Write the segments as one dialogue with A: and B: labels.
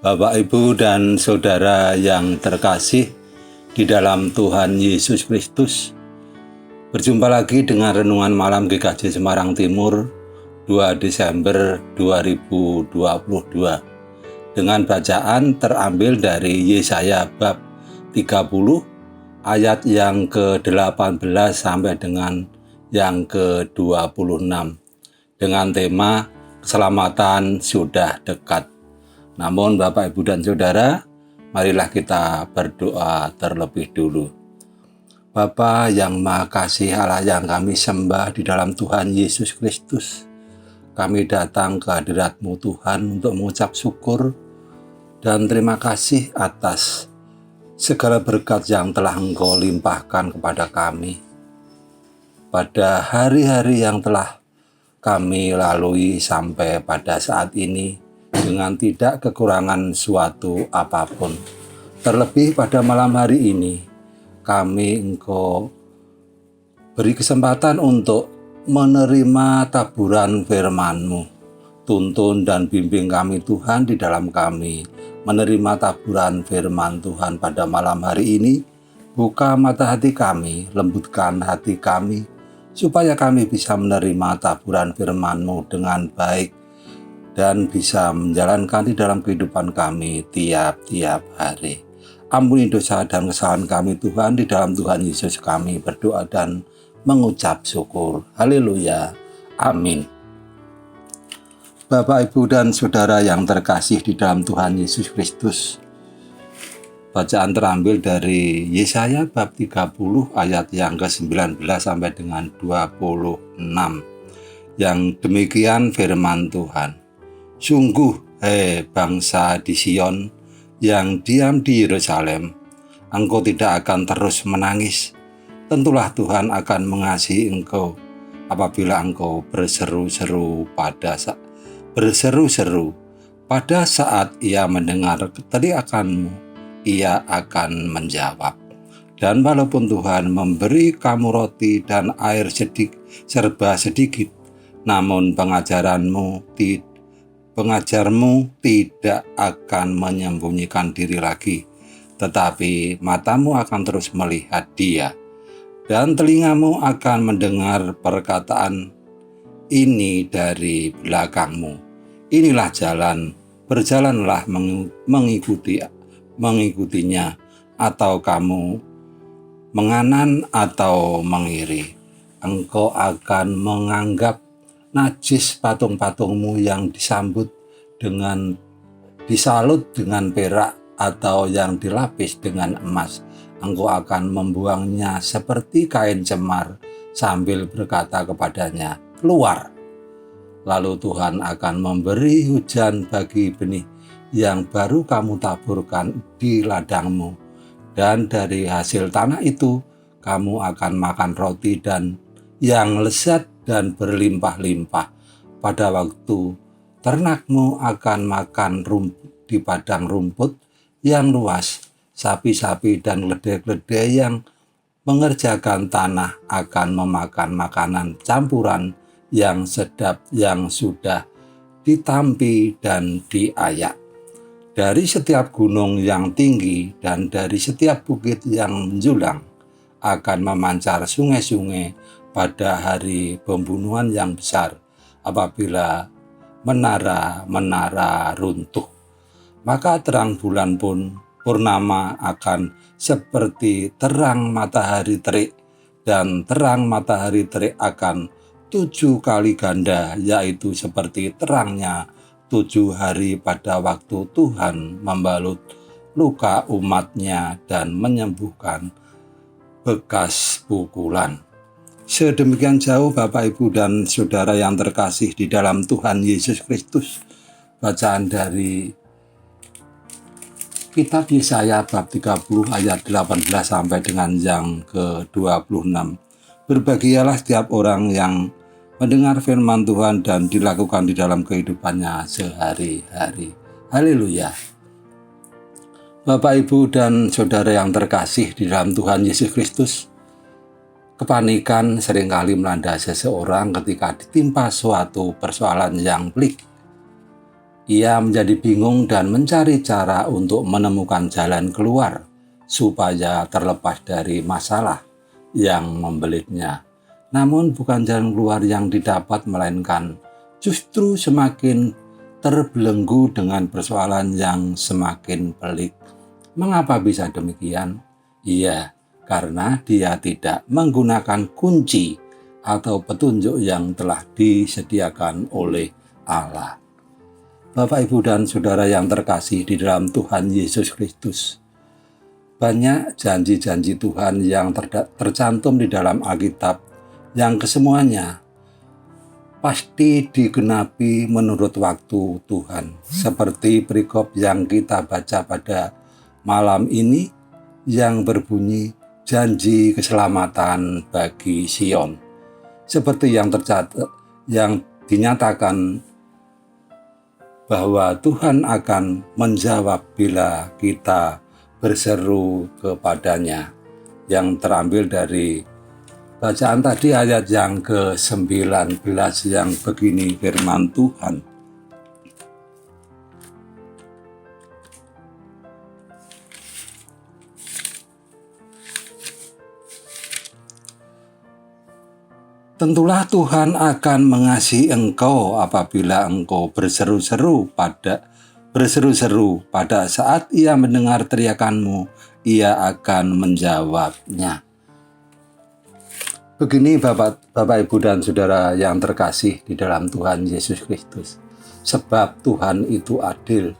A: Bapak, Ibu, dan Saudara yang terkasih di dalam Tuhan Yesus Kristus. Berjumpa lagi dengan Renungan Malam GKJ Semarang Timur 2 Desember 2022 dengan bacaan terambil dari Yesaya bab 30 ayat yang ke-18 sampai dengan yang ke-26 dengan tema keselamatan sudah dekat. Namun Bapak, Ibu, dan Saudara, marilah kita berdoa terlebih dulu. Bapa yang Maha Kasih, Allah yang kami sembah di dalam Tuhan Yesus Kristus, kami datang ke hadirat-Mu Tuhan untuk mengucap syukur dan terima kasih atas segala berkat yang telah Engkau limpahkan kepada kami pada hari-hari yang telah kami lalui sampai pada saat ini dengan tidak kekurangan suatu apapun. Terlebih pada malam hari ini, kami Engkau beri kesempatan untuk menerima taburan firman-Mu. Tuntun dan bimbing kami Tuhan di dalam kami menerima taburan firman Tuhan pada malam hari ini. Buka mata hati kami, lembutkan hati kami, supaya kami bisa menerima taburan firman-Mu dengan baik dan bisa menjalankan di dalam kehidupan kami tiap-tiap hari. Ampuni dosa dan kesalahan kami Tuhan, di dalam Tuhan Yesus kami berdoa dan mengucap syukur. Haleluya. Amin. Bapak, Ibu, dan Saudara yang terkasih di dalam Tuhan Yesus Kristus, bacaan terambil dari Yesaya bab 30 ayat yang ke-19 sampai dengan 26. Yang demikian firman Tuhan. Sungguh, hei bangsa di Sion yang diam di Yerusalem, engkau tidak akan terus menangis. Tentulah Tuhan akan mengasihi engkau apabila engkau berseru-seru pada saat ia mendengar teriakanmu, ia akan menjawab. Dan walaupun Tuhan memberi kamu roti dan air serba sedikit, namun pengajarmu tidak akan menyembunyikan diri lagi, tetapi matamu akan terus melihat Dia, dan telingamu akan mendengar perkataan ini dari belakangmu. Inilah jalan, berjalanlah mengikutinya, atau kamu menganan atau mengiri. Engkau akan menganggap najis patung-patungmu yang disalut dengan perak atau yang dilapis dengan emas. Engkau akan membuangnya seperti kain cemar sambil berkata kepadanya, keluar. Lalu Tuhan akan memberi hujan bagi benih yang baru kamu taburkan di ladangmu, dan dari hasil tanah itu kamu akan makan roti dan yang lezat dan berlimpah-limpah. Pada waktu ternakmu akan makan di padang rumput yang luas, sapi-sapi dan keledai-keledai yang mengerjakan tanah akan memakan makanan campuran yang sedap yang sudah ditampi dan diayak. Dari setiap gunung yang tinggi dan dari setiap bukit yang menjulang akan memancar sungai-sungai pada hari pembunuhan yang besar, apabila menara-menara runtuh. Maka terang bulan pun purnama akan seperti terang matahari terik, dan terang matahari terik akan 7 kali ganda, yaitu seperti terangnya 7 hari pada waktu Tuhan membalut luka umatnya dan menyembuhkan bekas pukulan. Sedemikian jauh Bapak, Ibu, dan Saudara yang terkasih di dalam Tuhan Yesus Kristus, bacaan dari kitab Yesaya bab 30 ayat 18 sampai dengan yang ke-26. Berbahagialah setiap orang yang mendengar firman Tuhan dan dilakukan di dalam kehidupannya sehari-hari. Haleluya. Bapak, Ibu, dan Saudara yang terkasih di dalam Tuhan Yesus Kristus, kepanikan seringkali melanda seseorang ketika ditimpa suatu persoalan yang pelik. Ia menjadi bingung dan mencari cara untuk menemukan jalan keluar supaya terlepas dari masalah yang membelitnya. Namun bukan jalan keluar yang didapat, melainkan justru semakin terbelenggu dengan persoalan yang semakin pelik. Mengapa bisa demikian? Iya, karena dia tidak menggunakan kunci atau petunjuk yang telah disediakan oleh Allah. Bapak, Ibu, dan Saudara yang terkasih di dalam Tuhan Yesus Kristus, banyak janji-janji Tuhan yang tercantum di dalam Alkitab yang kesemuanya pasti digenapi menurut waktu Tuhan. Seperti perikop yang kita baca pada malam ini yang berbunyi janji keselamatan bagi Sion. Seperti yang tercatat, yang dinyatakan bahwa Tuhan akan menjawab bila kita berseru kepadanya, yang terambil dari bacaan tadi ayat yang ke-19 yang begini firman Tuhan. Tentulah Tuhan akan mengasihi engkau apabila engkau berseru-seru pada saat ia mendengar teriakanmu, ia akan menjawabnya. Begini Bapak, Ibu, dan Saudara yang terkasih di dalam Tuhan Yesus Kristus. Sebab Tuhan itu adil,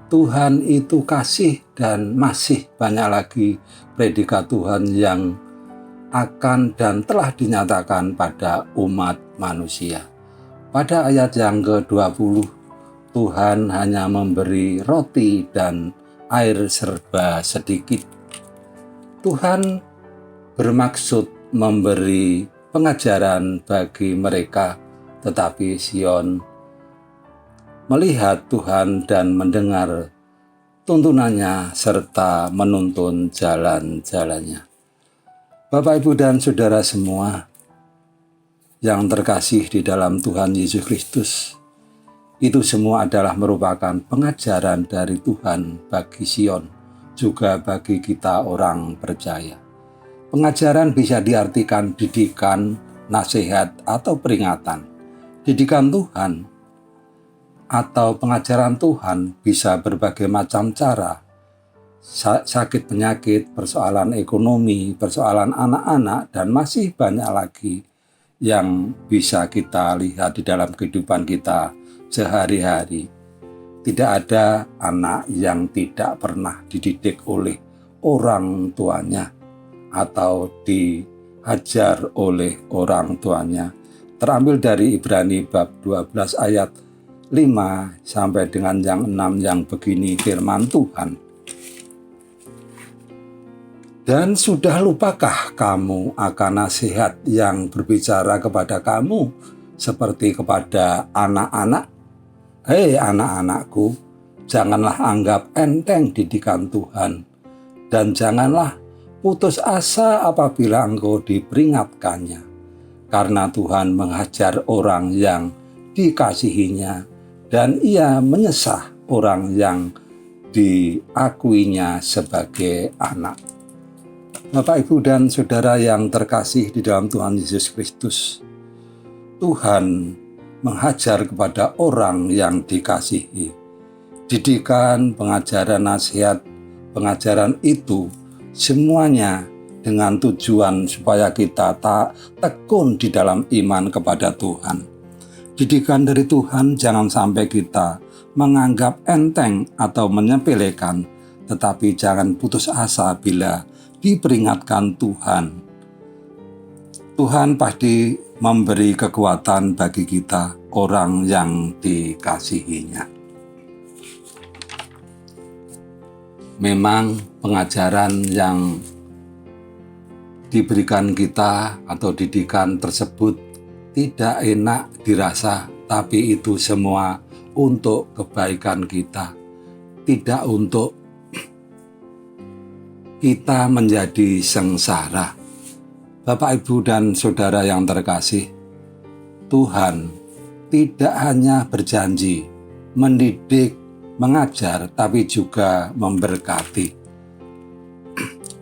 A: Tuhan itu kasih, dan masih banyak lagi predikat Tuhan yang akan dan telah dinyatakan pada umat manusia. Pada ayat yang ke-20, Tuhan hanya memberi roti dan air serba sedikit. Tuhan bermaksud memberi pengajaran bagi mereka, tetapi Sion melihat Tuhan dan mendengar tuntunannya serta menuntun jalan-jalannya. Bapak, Ibu, dan Saudara semua yang terkasih di dalam Tuhan Yesus Kristus, itu semua adalah merupakan pengajaran dari Tuhan bagi Sion, juga bagi kita orang percaya. Pengajaran bisa diartikan didikan, nasihat, atau peringatan. Didikan Tuhan atau pengajaran Tuhan bisa berbagai macam cara. Sakit penyakit, persoalan ekonomi, persoalan anak-anak, dan masih banyak lagi yang bisa kita lihat di dalam kehidupan kita sehari-hari. Tidak ada anak yang tidak pernah dididik oleh orang tuanya atau diajar oleh orang tuanya. Terambil dari Ibrani bab 12 ayat 5 sampai dengan yang 6 yang begini firman Tuhan. Dan sudah lupakah kamu akan nasihat yang berbicara kepada kamu seperti kepada anak-anak? Hei anak-anakku, janganlah anggap enteng didikan Tuhan, dan janganlah putus asa apabila engkau diperingatkannya. Karena Tuhan menghajar orang yang dikasihinya, dan ia menyesah orang yang diakuinya sebagai anak. Bapak, Ibu, dan Saudara yang terkasih di dalam Tuhan Yesus Kristus, Tuhan menghajar kepada orang yang dikasihi. Didikan, pengajaran, nasihat, pengajaran itu semuanya dengan tujuan supaya kita tak tekun di dalam iman kepada Tuhan. Didikan dari Tuhan jangan sampai kita menganggap enteng atau menyepelekan, tetapi jangan putus asa bila diperingatkan Tuhan. Tuhan pasti memberi kekuatan bagi kita, orang yang dikasihinya. Memang pengajaran yang diberikan kita atau didikan tersebut tidak enak dirasa, tapi itu semua untuk kebaikan kita, tidak untuk kita menjadi sengsara. Bapak, Ibu, dan Saudara yang terkasih, Tuhan tidak hanya berjanji mendidik, mengajar, tapi juga memberkati.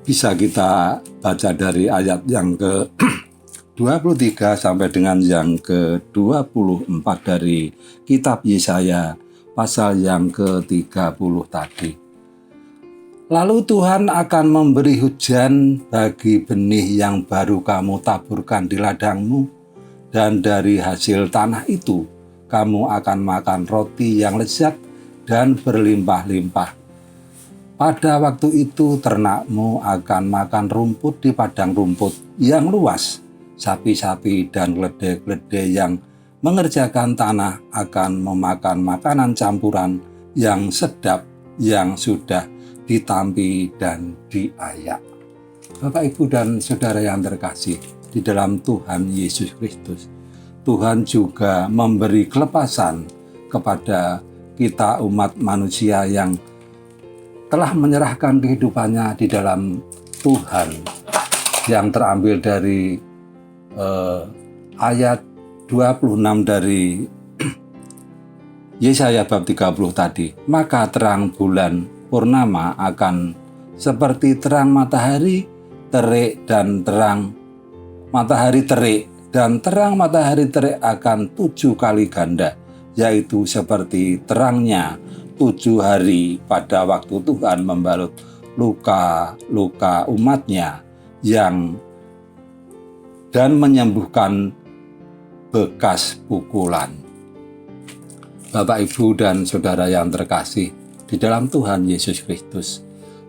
A: Bisa kita baca dari ayat yang ke-23 sampai dengan yang ke-24 dari kitab Yesaya pasal yang ke-30 tadi. Lalu Tuhan akan memberi hujan bagi benih yang baru kamu taburkan di ladangmu, dan dari hasil tanah itu kamu akan makan roti yang lezat dan berlimpah-limpah. Pada waktu itu ternakmu akan makan rumput di padang rumput yang luas. Sapi-sapi dan keledai-keledai yang mengerjakan tanah akan memakan makanan campuran yang sedap yang sudah ditampi dan diayak. Bapak, Ibu, dan Saudara yang terkasih di dalam Tuhan Yesus Kristus, Tuhan juga memberi kelepasan kepada kita umat manusia yang telah menyerahkan kehidupannya di dalam Tuhan, yang terambil dari ayat 26 dari Yesaya bab 30 tadi. Maka terang bulan purnama akan seperti terang matahari terik, dan terang matahari terik akan 7 kali ganda, yaitu seperti terangnya 7 hari pada waktu Tuhan membalut luka-luka umatnya dan menyembuhkan bekas pukulan. Bapak, Ibu, dan Saudara yang terkasih di dalam Tuhan Yesus Kristus,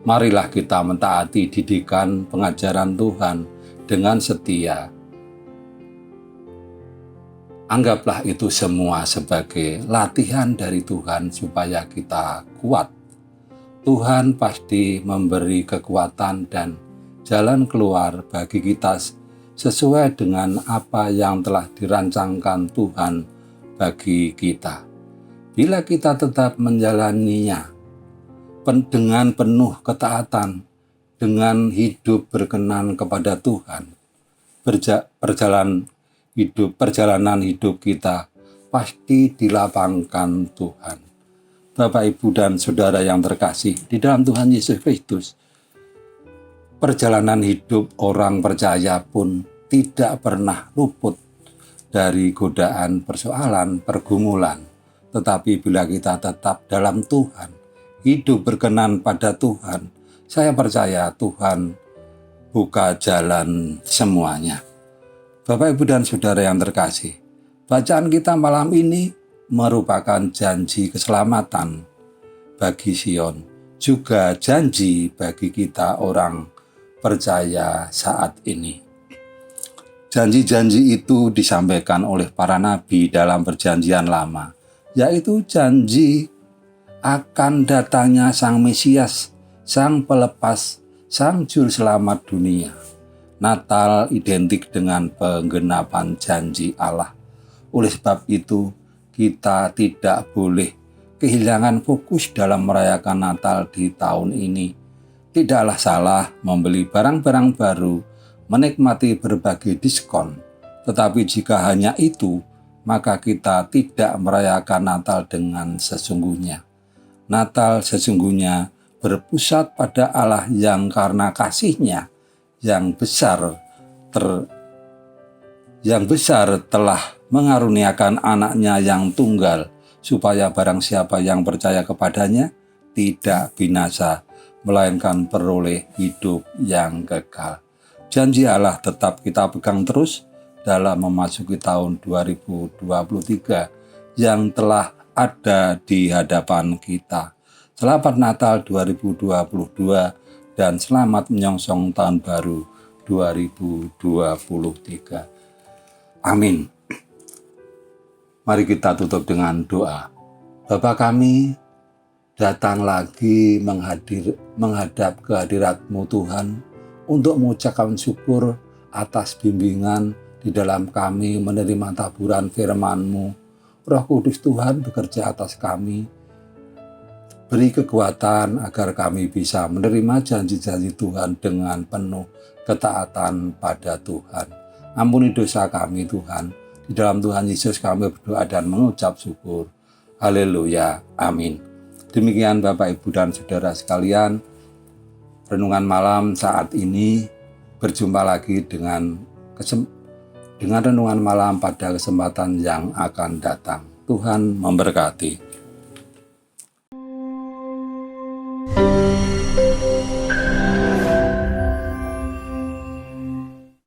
A: marilah kita mentaati didikan pengajaran Tuhan dengan setia. Anggaplah itu semua sebagai latihan dari Tuhan supaya kita kuat. Tuhan pasti memberi kekuatan dan jalan keluar bagi kita sesuai dengan apa yang telah dirancangkan Tuhan bagi kita. Bila kita tetap menjalaninya dengan penuh ketaatan, dengan hidup berkenan kepada Tuhan, perjalanan hidup kita pasti dilapangkan Tuhan. Bapak, Ibu, dan Saudara yang terkasih di dalam Tuhan Yesus Kristus, perjalanan hidup orang percaya pun tidak pernah luput dari godaan, persoalan, pergumulan. Tetapi bila kita tetap dalam Tuhan, hidup berkenan pada Tuhan, saya percaya Tuhan buka jalan semuanya. Bapak, Ibu, dan Saudara yang terkasih, bacaan kita malam ini merupakan janji keselamatan bagi Sion, juga janji bagi kita orang percaya saat ini. Janji-janji itu disampaikan oleh para nabi dalam perjanjian lama, yaitu janji akan datangnya Sang Mesias, Sang Pelepas, Sang Juru Selamat dunia. Natal identik dengan penggenapan janji Allah. Oleh sebab itu, kita tidak boleh kehilangan fokus dalam merayakan Natal di tahun ini. Tidaklah salah membeli barang-barang baru, menikmati berbagai diskon. Tetapi jika hanya itu, maka kita tidak merayakan Natal dengan sesungguhnya. Natal sesungguhnya berpusat pada Allah yang karena kasih-Nya yang besar telah mengaruniakan anaknya yang tunggal, supaya barang siapa yang percaya kepadanya tidak binasa, melainkan peroleh hidup yang kekal. Janji Allah tetap kita pegang terus dalam memasuki tahun 2023 yang telah ada di hadapan kita. Selamat Natal 2022 dan selamat menyongsong tahun baru 2023. Amin. Mari kita tutup dengan doa. Bapa kami, datang lagi menghadap kehadirat-Mu Tuhan untuk mengucapkan syukur atas bimbingan di dalam kami menerima taburan firman-Mu. Roh Kudus Tuhan bekerja atas kami. Beri kekuatan agar kami bisa menerima janji-janji Tuhan dengan penuh ketaatan pada Tuhan. Ampuni dosa kami Tuhan. Di dalam Tuhan Yesus kami berdoa dan mengucap syukur. Haleluya. Amin. Demikian Bapak, Ibu, dan Saudara sekalian, renungan malam saat ini. Berjumpa lagi dengan renungan malam pada kesempatan yang akan datang. Tuhan memberkati.